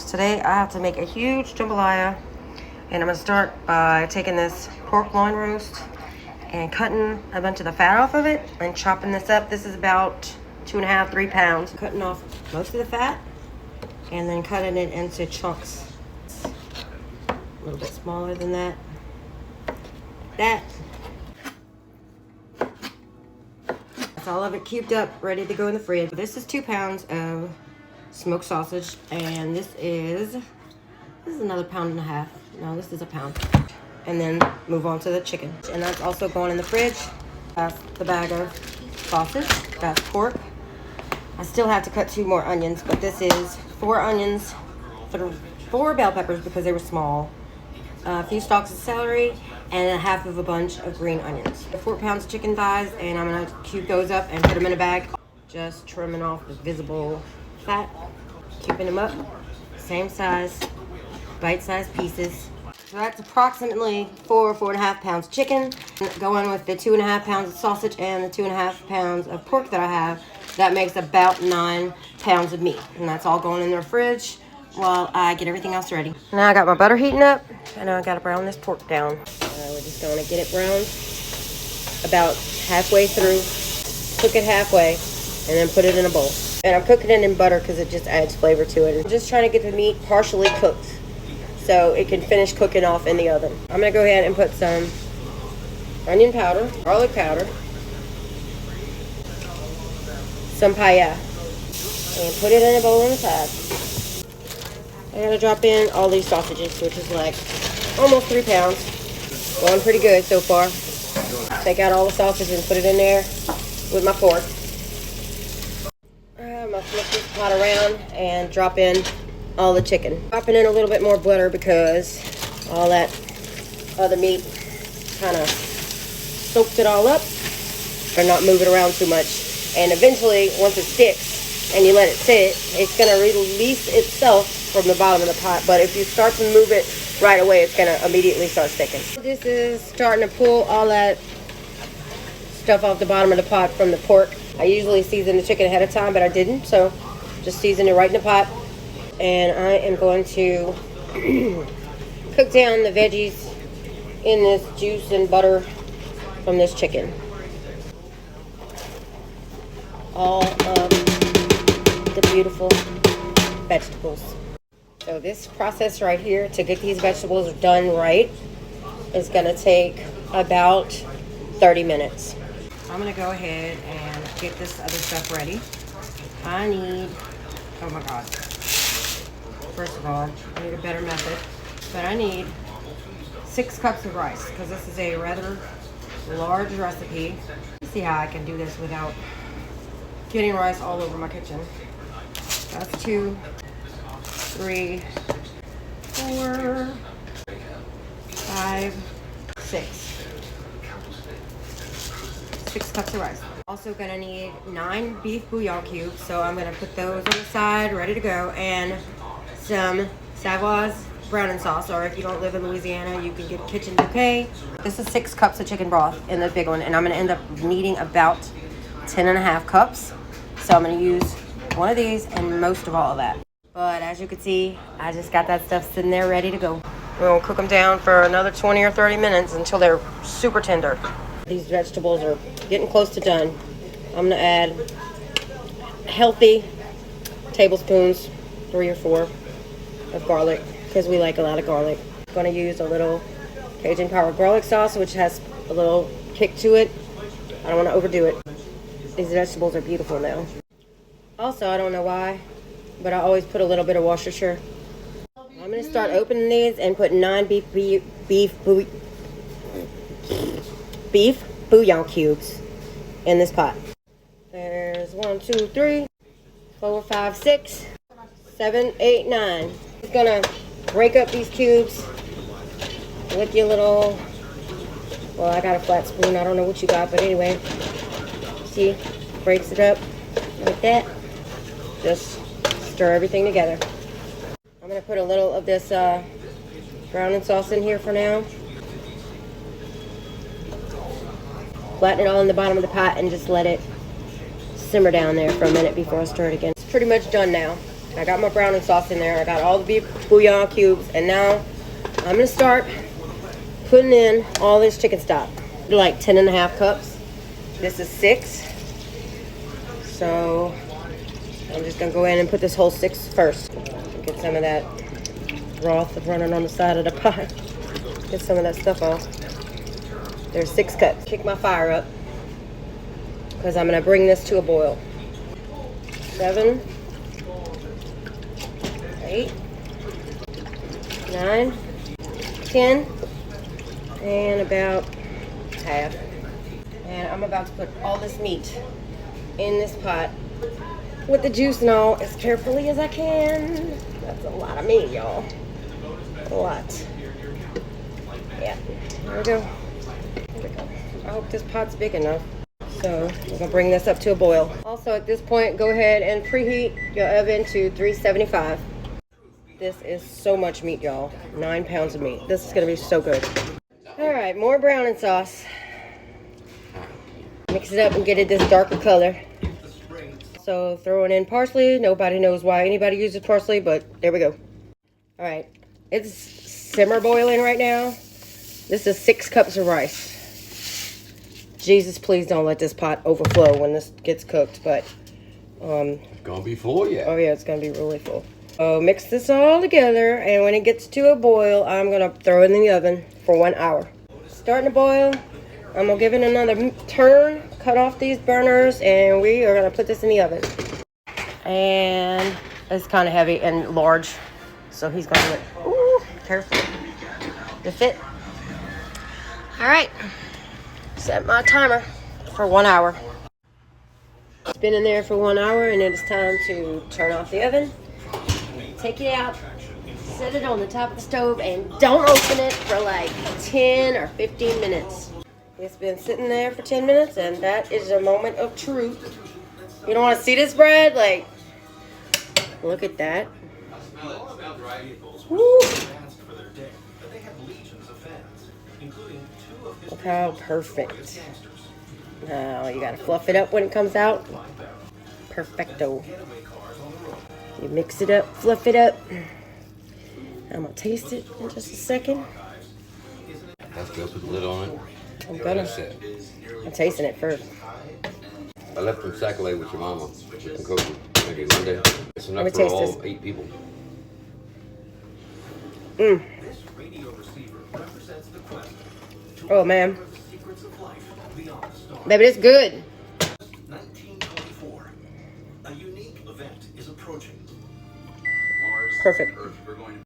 Today I have to make a huge jambalaya, and I'm gonna start by taking this pork loin roast and cutting a bunch of the fat off of it and chopping this up. This is about 2.5 to 3 pounds. Cutting off most of the fat and then cutting it into chunks. A little bit smaller than that. That's all of it cubed up, ready to go in the fridge. This is 2 pounds of smoked sausage, and this is another 1.5 pounds. No, this is a pound. And then move on to the chicken, and that's also going in the fridge. That's the bag of sausage. That's pork. I still have to cut 2 more onions, but this is 4 onions, 4 bell peppers because they were small, a few stalks of celery, and a half of a bunch of green onions. 4 pounds of chicken thighs, and I'm gonna cube those up and put them in a bag. Just trimming off the visible fat, cubing them up, same size, bite-sized pieces. So that's approximately 4.5 pounds of chicken. Going with the 2.5 pounds of sausage and the 2.5 pounds of pork that I have, that makes about 9 pounds of meat. And that's all going in the fridge while I get everything else ready. Now I got my butter heating up, and I gotta brown this pork down. We're just gonna get it browned about halfway through, cook it halfway, and then put it in a bowl. And I'm cooking it in butter because it just adds flavor to it. I'm just trying to get the meat partially cooked so it can finish cooking off in the oven. I'm gonna go ahead and put some onion powder, garlic powder, some paella, and put it in a bowl on the side. I gotta drop in all these sausages, which is like almost 3 pounds. Going pretty good so far. Take out all the sausage and put it in there with my fork. I'm gonna flip this pot around and drop in all the chicken. Dropping in a little bit more butter because all that other meat kind of soaked it all up. But not move it around too much. And eventually, once it sticks and you let it sit, it's gonna release itself from the bottom of the pot. But if you start to move it right away, it's gonna immediately start sticking. This is starting to pull all that stuff off the bottom of the pot from the pork. I usually season the chicken ahead of time, but I didn't, so just season it right in the pot. And I am going to cook down the veggies in this juice and butter from this chicken. All of the beautiful vegetables. So this process right here to get these vegetables done right is gonna take about 30 minutes. I'm gonna go ahead and get this other stuff ready. I need, oh my God. First of all, I need a better method, but I need 6 cups of rice because this is a rather large recipe. Let's see how I can do this without getting rice all over my kitchen. That's 2, 3, 4, 5, 6. 6 cups of rice. Also gonna need 9 beef bouillon cubes, so I'm gonna put those on the side, ready to go, and some Savoy's browning sauce, or if you don't live in Louisiana, you can get Kitchen Bouquet. This is 6 cups of chicken broth in the big one, and I'm gonna end up needing about 10.5 cups. So I'm gonna use one of these and most of all of that. But as you can see, I just got that stuff sitting there ready to go. We're gonna cook them down for another 20 or 30 minutes until they're super tender. These vegetables are getting close to done. I'm gonna add healthy tablespoons, 3 or 4 of garlic, because we like a lot of garlic. I'm gonna use a little Cajun power garlic sauce, which has a little kick to it. I don't wanna overdo it. These vegetables are beautiful now. Also, I don't know why, but I always put a little bit of Worcestershire. I'm gonna start opening these and put 9 beef bouillon cubes in this pot. There's 1, 2, 3, 4, 5, 6, 7, 8, 9. Just gonna break up these cubes with your little, well, I got a flat spoon, I don't know what you got, but anyway, see, breaks it up like that. Just stir everything together. I'm gonna put a little of this browning sauce in here for now. Flatten it all in the bottom of the pot and just let it simmer down there for a minute before I stir it again. It's pretty much done now. I got my browning sauce in there. I got all the beef bouillon cubes. And now I'm going to start putting in all this chicken stock. Like 10.5 cups. This is 6. So I'm just going to go in and put this whole 6 first. Get some of that broth running on the side of the pot. Get some of that stuff off. There's 6 cups. Kick my fire up because I'm going to bring this to a boil. 7, 8, 9, 10, and about half. And I'm about to put all this meat in this pot with the juice and all as carefully as I can. That's a lot of meat, y'all. A lot. Yeah, there we go. There we go. I hope this pot's big enough. So we're gonna bring this up to a boil. Also at this point, go ahead and preheat your oven to 375. This is so much meat, y'all. 9 pounds of meat. This is gonna be so good. All right, more browning sauce. Mix it up and get it this darker color. So throwing in parsley. Nobody knows why anybody uses parsley, but there we go. All right, it's simmer boiling right now. This is 6 cups of rice. Jesus, please don't let this pot overflow when this gets cooked, but it's gonna be full, yeah. Oh yeah, it's gonna be really full. So mix this all together, and when it gets to a boil, I'm gonna throw it in the oven for 1 hour. Starting to boil, I'm gonna give it another turn, cut off these burners, and we are gonna put this in the oven. And it's kind of heavy and large, so he's gonna do it. Ooh, careful. The fit. All right. Set my timer for 1 hour. It's been in there for 1 hour, and it is time to turn off the oven. Take it out, set it on the top of the stove, and don't open it for like 10 or 15 minutes. It's been sitting there for 10 minutes, and that is a moment of truth. You don't want to see this bread? Like, look at that. Woo. Look how perfect. Now you gotta fluff it up when it comes out. Perfecto. You mix it up, fluff it up. I'm gonna taste it in just a second. That's good. Put the lid on it. I'm gonna. I'm tasting it first. I left them Sac-A-Lait with your mama. We can cook them maybe Monday. It's enough for all 8 people. Mmm. Oh man, baby, it's good. 1924. A unique event is approaching. Perfect.